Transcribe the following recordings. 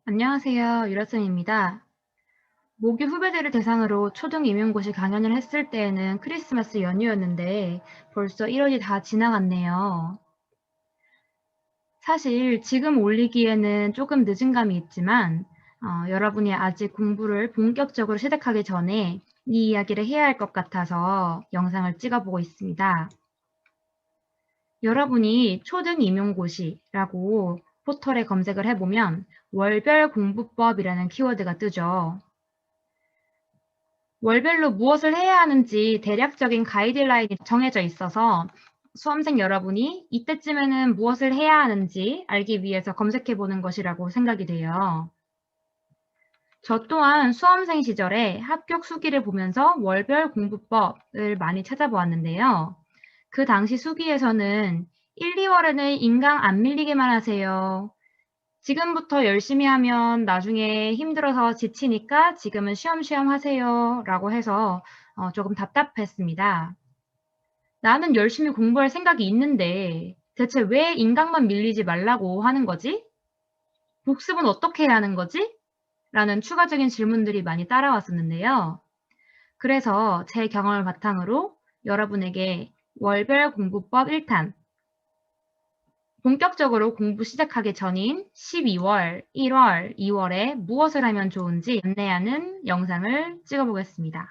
안녕하세요. 유라쌤입니다. 모기 후배들을 대상으로 초등 임용고시 강연을 했을 때에는 크리스마스 연휴였는데 벌써 1월이 다 지나갔네요. 사실 지금 올리기에는 조금 늦은 감이 있지만 여러분이 아직 공부를 본격적으로 시작하기 전에 이 이야기를 해야 할 것 같아서 영상을 찍어보고 있습니다. 여러분이 초등 임용고시라고 포털에 검색을 해보면 월별 공부법이라는 키워드가 뜨죠. 월별로 무엇을 해야 하는지 대략적인 가이드라인이 정해져 있어서 수험생 여러분이 이때쯤에는 무엇을 해야 하는지 알기 위해서 검색해 보는 것이라고 생각이 돼요. 저 또한 수험생 시절에 합격 수기를 보면서 월별 공부법을 많이 찾아보았는데요. 그 당시 수기에서는 1, 2월에는 인강 안 밀리게만 하세요. 지금부터 열심히 하면 나중에 힘들어서 지치니까 지금은 쉬엄쉬엄 하세요. 라고 해서 조금 답답했습니다. 나는 열심히 공부할 생각이 있는데 대체 왜 인강만 밀리지 말라고 하는 거지? 복습은 어떻게 해야 하는 거지? 라는 추가적인 질문들이 많이 따라왔었는데요. 그래서 제 경험을 바탕으로 여러분에게 월별 공부법 1탄, 본격적으로 공부 시작하기 전인 12월, 1월, 2월에 무엇을 하면 좋은지 안내하는 영상을 찍어보겠습니다.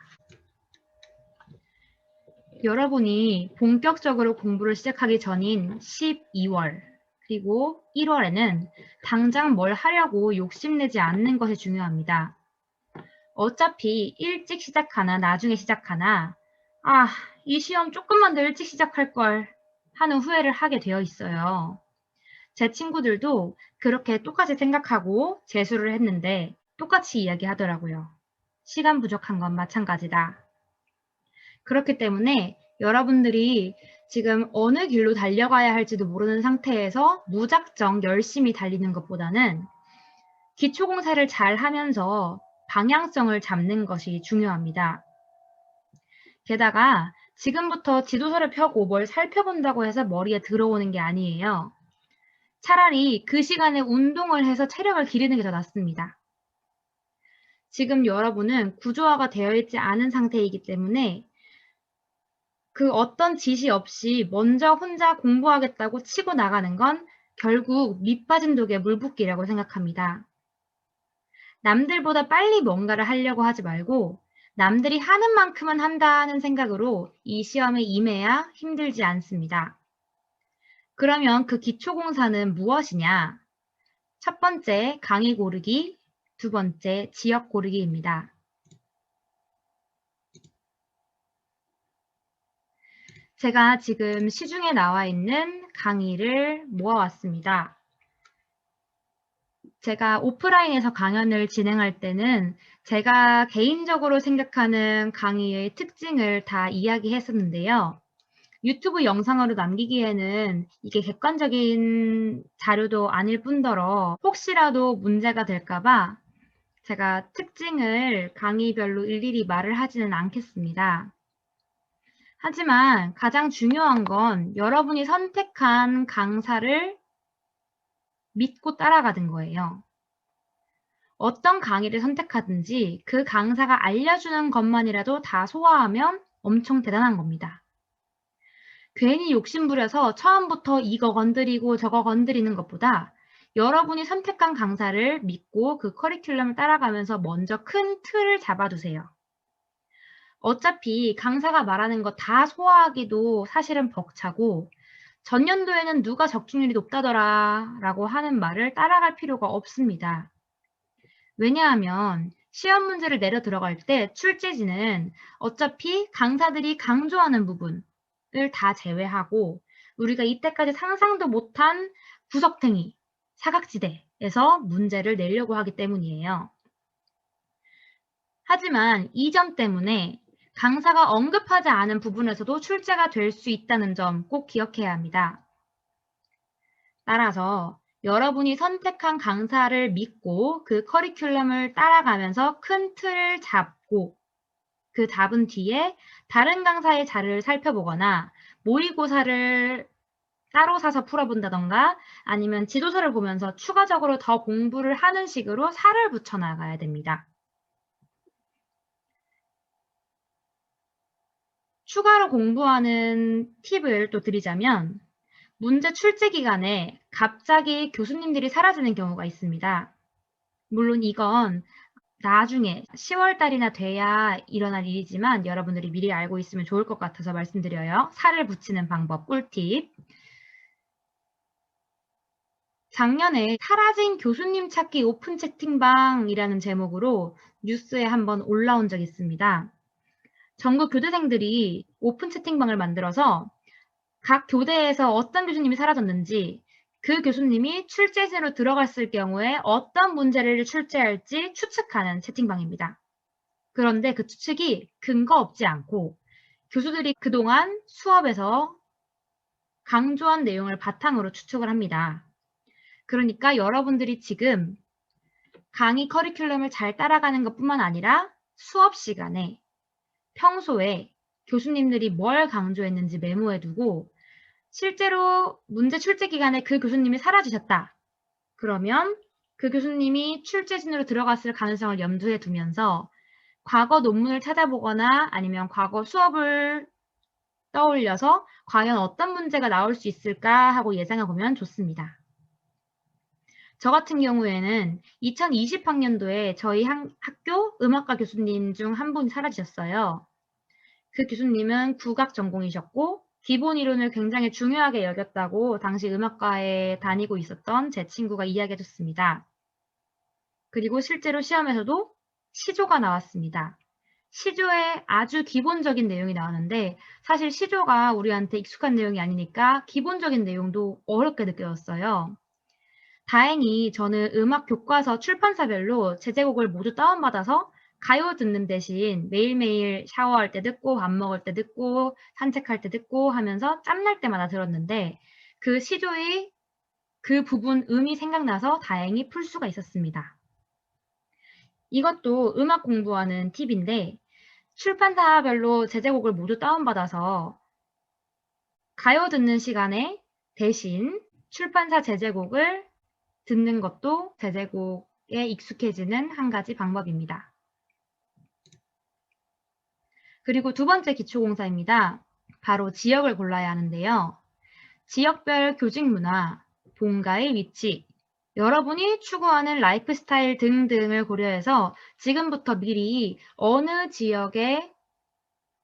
여러분이 본격적으로 공부를 시작하기 전인 12월, 그리고 1월에는 당장 뭘 하려고 욕심내지 않는 것이 중요합니다. 어차피 일찍 시작하나 나중에 시작하나 이 시험 조금만 더 일찍 시작할 걸 하는 후회를 하게 되어 있어요. 제 친구들도 그렇게 똑같이 생각하고 재수를 했는데 똑같이 이야기하더라고요. 시간 부족한 건 마찬가지다. 그렇기 때문에 여러분들이 지금 어느 길로 달려가야 할지도 모르는 상태에서 무작정 열심히 달리는 것보다는 기초공사를 잘 하면서 방향성을 잡는 것이 중요합니다. 게다가 지금부터 지도서를 펴고 뭘 살펴본다고 해서 머리에 들어오는 게 아니에요. 차라리 그 시간에 운동을 해서 체력을 기르는 게 더 낫습니다. 지금 여러분은 구조화가 되어 있지 않은 상태이기 때문에 그 어떤 지시 없이 먼저 혼자 공부하겠다고 치고 나가는 건 결국 밑 빠진 독에 물 붓기라고 생각합니다. 남들보다 빨리 뭔가를 하려고 하지 말고 남들이 하는 만큼은 한다는 생각으로 이 시험에 임해야 힘들지 않습니다. 그러면 그 기초공사는 무엇이냐? 첫 번째, 강의 고르기, 두 번째, 지역 고르기입니다. 제가 지금 시중에 나와 있는 강의를 모아왔습니다. 제가 오프라인에서 강연을 진행할 때는 제가 개인적으로 생각하는 강의의 특징을 다 이야기했었는데요. 유튜브 영상으로 남기기에는 이게 객관적인 자료도 아닐 뿐더러 혹시라도 문제가 될까봐 제가 특징을 강의별로 일일이 말을 하지는 않겠습니다. 하지만 가장 중요한 건 여러분이 선택한 강사를 믿고 따라가는 거예요. 어떤 강의를 선택하든지 그 강사가 알려주는 것만이라도 다 소화하면 엄청 대단한 겁니다. 괜히 욕심부려서 처음부터 이거 건드리고 저거 건드리는 것보다 여러분이 선택한 강사를 믿고 그 커리큘럼을 따라가면서 먼저 큰 틀을 잡아두세요. 어차피 강사가 말하는 거 다 소화하기도 사실은 벅차고 전년도에는 누가 적중률이 높다더라 라고 하는 말을 따라갈 필요가 없습니다. 왜냐하면 시험 문제를 내려 들어갈 때 출제지는 어차피 강사들이 강조하는 부분을 다 제외하고 우리가 이때까지 상상도 못한 구석탱이, 사각지대에서 문제를 내려고 하기 때문이에요. 하지만 이 점 때문에 강사가 언급하지 않은 부분에서도 출제가 될 수 있다는 점 꼭 기억해야 합니다. 따라서 여러분이 선택한 강사를 믿고 그 커리큘럼을 따라가면서 큰 틀을 잡고 그 잡은 뒤에 다른 강사의 자료를 살펴보거나 모의고사를 따로 사서 풀어본다던가 아니면 지도서를 보면서 추가적으로 더 공부를 하는 식으로 살을 붙여 나가야 됩니다. 추가로 공부하는 팁을 또 드리자면 문제 출제 기간에 갑자기 교수님들이 사라지는 경우가 있습니다. 물론 이건 나중에 10월 달이나 돼야 일어날 일이지만 여러분들이 미리 알고 있으면 좋을 것 같아서 말씀드려요. 살을 붙이는 방법 꿀팁. 작년에 사라진 교수님 찾기 오픈 채팅방이라는 제목으로 뉴스에 한번 올라온 적이 있습니다. 전국 교대생들이 오픈 채팅방을 만들어서 각 교대에서 어떤 교수님이 사라졌는지, 그 교수님이 출제진으로 들어갔을 경우에 어떤 문제를 출제할지 추측하는 채팅방입니다. 그런데 그 추측이 근거 없지 않고 교수들이 그동안 수업에서 강조한 내용을 바탕으로 추측을 합니다. 그러니까 여러분들이 지금 강의 커리큘럼을 잘 따라가는 것뿐만 아니라 수업 시간에 평소에 교수님들이 뭘 강조했는지 메모해두고 실제로 문제 출제 기간에 그 교수님이 사라지셨다. 그러면 그 교수님이 출제진으로 들어갔을 가능성을 염두에 두면서 과거 논문을 찾아보거나 아니면 과거 수업을 떠올려서 과연 어떤 문제가 나올 수 있을까 하고 예상해 보면 좋습니다. 저 같은 경우에는 2020학년도에 저희 학교 음악과 교수님 중 한 분이 사라지셨어요. 그 교수님은 국악 전공이셨고 기본 이론을 굉장히 중요하게 여겼다고 당시 음악과에 다니고 있었던 제 친구가 이야기해 줬습니다. 그리고 실제로 시험에서도 시조가 나왔습니다. 시조에 아주 기본적인 내용이 나왔는데 사실 시조가 우리한테 익숙한 내용이 아니니까 기본적인 내용도 어렵게 느껴졌어요. 다행히 저는 음악 교과서 출판사별로 제제곡을 모두 다운받아서 가요 듣는 대신 매일매일 샤워할 때 듣고 밥 먹을 때 듣고 산책할 때 듣고 하면서 짬날 때마다 들었는데 그 시조의 그 부분 음이 생각나서 다행히 풀 수가 있었습니다. 이것도 음악 공부하는 팁인데 출판사별로 제제곡을 모두 다운받아서 가요 듣는 시간에 대신 출판사 제제곡을 듣는 것도 제제곡에 익숙해지는 한 가지 방법입니다. 그리고 두 번째 기초공사입니다. 바로 지역을 골라야 하는데요. 지역별 교직 문화, 본가의 위치, 여러분이 추구하는 라이프 스타일 등등을 고려해서 지금부터 미리 어느 지역에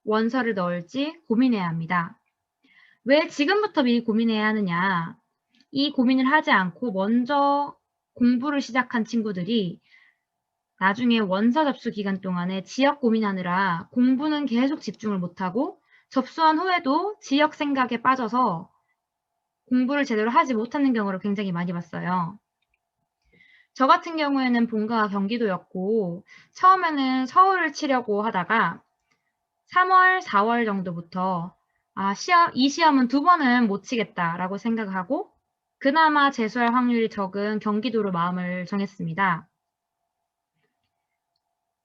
원서를 넣을지 고민해야 합니다. 왜 지금부터 미리 고민해야 하느냐? 이 고민을 하지 않고 먼저 공부를 시작한 친구들이 나중에 원서 접수 기간 동안에 지역 고민하느라 공부는 계속 집중을 못하고 접수한 후에도 지역 생각에 빠져서 공부를 제대로 하지 못하는 경우를 굉장히 많이 봤어요. 저 같은 경우에는 본가가 경기도였고 처음에는 서울을 치려고 하다가 3월, 4월 정도부터 이 시험은 2번은 못 치겠다라고 생각하고 그나마 재수할 확률이 적은 경기도로 마음을 정했습니다.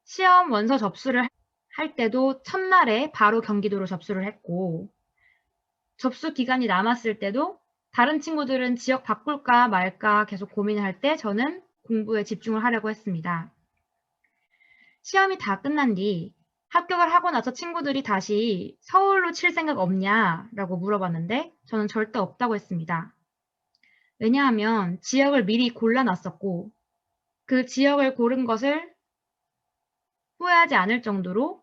시험 원서 접수를 할 때도 첫날에 바로 경기도로 접수를 했고 접수 기간이 남았을 때도 다른 친구들은 지역 바꿀까 말까 계속 고민을 할 때 저는 공부에 집중을 하려고 했습니다. 시험이 다 끝난 뒤 합격을 하고 나서 친구들이 다시 서울로 칠 생각 없냐라고 물어봤는데 저는 절대 없다고 했습니다. 왜냐하면 지역을 미리 골라놨었고 그 지역을 고른 것을 후회하지 않을 정도로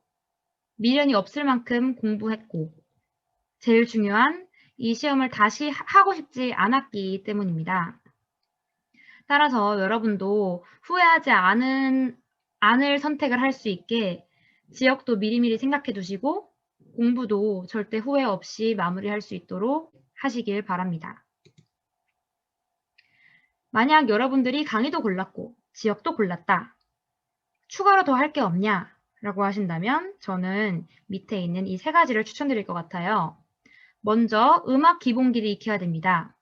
미련이 없을 만큼 공부했고 제일 중요한 이 시험을 다시 하고 싶지 않았기 때문입니다. 따라서 여러분도 후회하지 않을 선택을 할 수 있게 지역도 미리미리 생각해 두시고 공부도 절대 후회 없이 마무리할 수 있도록 하시길 바랍니다. 만약 여러분들이 강의도 골랐고 지역도 골랐다. 추가로 더 할 게 없냐? 라고 하신다면 저는 밑에 있는 이 세 가지를 추천드릴 것 같아요. 먼저 음악 기본기를 익혀야 됩니다.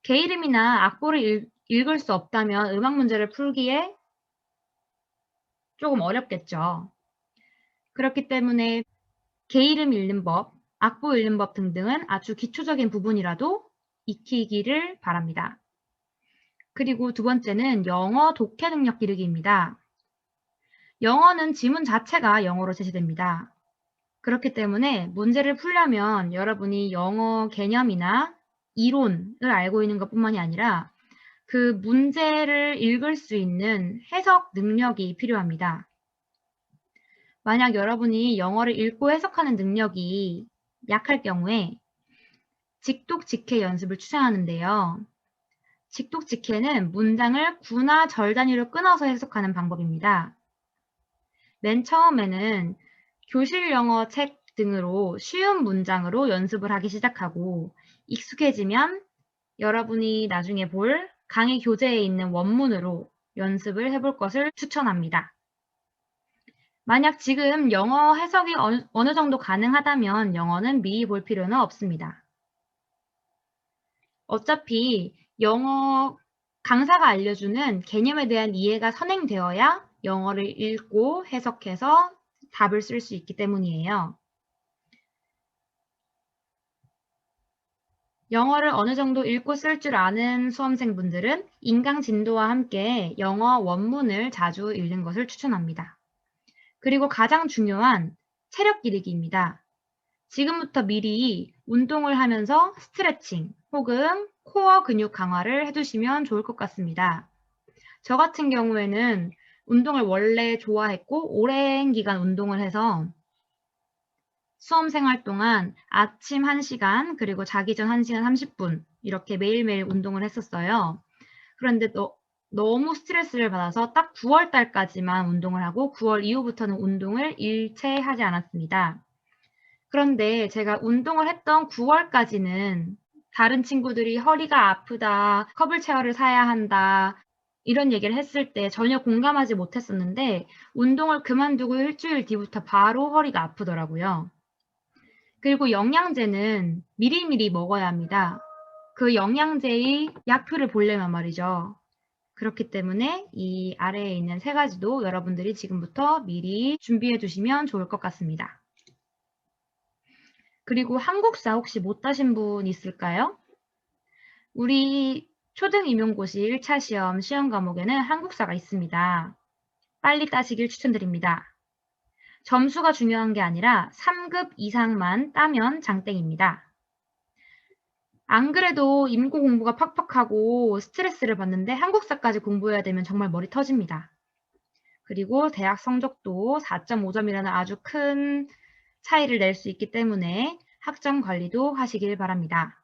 개 이름이나 악보를 읽을 수 없다면 음악 문제를 풀기에 조금 어렵겠죠. 그렇기 때문에 개 이름 읽는 법, 악보 읽는 법 등등은 아주 기초적인 부분이라도 익히기를 바랍니다. 그리고 두 번째는 영어 독해 능력 기르기입니다. 영어는 지문 자체가 영어로 제시됩니다. 그렇기 때문에 문제를 풀려면 여러분이 영어 개념이나 이론을 알고 있는 것뿐만이 아니라 그 문제를 읽을 수 있는 해석 능력이 필요합니다. 만약 여러분이 영어를 읽고 해석하는 능력이 약할 경우에 직독직해 연습을 추천하는데요. 직독직해는 문장을 구나 절 단위로 끊어서 해석하는 방법입니다. 맨 처음에는 교실 영어 책 등으로 쉬운 문장으로 연습을 하기 시작하고 익숙해지면 여러분이 나중에 볼 강의 교재에 있는 원문으로 연습을 해볼 것을 추천합니다. 만약 지금 영어 해석이 어느 정도 가능하다면 영어는 미리 볼 필요는 없습니다. 어차피 영어 강사가 알려주는 개념에 대한 이해가 선행되어야 영어를 읽고 해석해서 답을 쓸 수 있기 때문이에요. 영어를 어느 정도 읽고 쓸 줄 아는 수험생분들은 인강진도와 함께 영어 원문을 자주 읽는 것을 추천합니다. 그리고 가장 중요한 체력 기르기입니다. 지금부터 미리 운동을 하면서 스트레칭 혹은 코어 근육 강화를 해두시면 좋을 것 같습니다. 저 같은 경우에는 운동을 원래 좋아했고 오랜 기간 운동을 해서 수험생활 동안 아침 1시간 그리고 자기 전 1시간 30분 이렇게 매일매일 운동을 했었어요. 그런데 너무 스트레스를 받아서 딱 9월 달까지만 운동을 하고 9월 이후부터는 운동을 일체 하지 않았습니다. 그런데 제가 운동을 했던 9월까지는 다른 친구들이 허리가 아프다, 커블 체어를 사야 한다, 이런 얘기를 했을 때 전혀 공감하지 못했었는데 운동을 그만두고 일주일 뒤부터 바로 허리가 아프더라고요. 그리고 영양제는 미리미리 먹어야 합니다. 그 영양제의 약표를 보려면 말이죠. 그렇기 때문에 이 아래에 있는 3가지도 여러분들이 지금부터 미리 준비해 두시면 좋을 것 같습니다. 그리고 한국사 혹시 못 따신 분 있을까요? 우리 초등임용고시 1차 시험 과목에는 한국사가 있습니다. 빨리 따시길 추천드립니다. 점수가 중요한 게 아니라 3급 이상만 따면 장땡입니다. 안 그래도 임고 공부가 팍팍하고 스트레스를 받는데 한국사까지 공부해야 되면 정말 머리 터집니다. 그리고 대학 성적도 4.5점이라는 아주 큰 차이를 낼 수 있기 때문에 학점 관리도 하시길 바랍니다.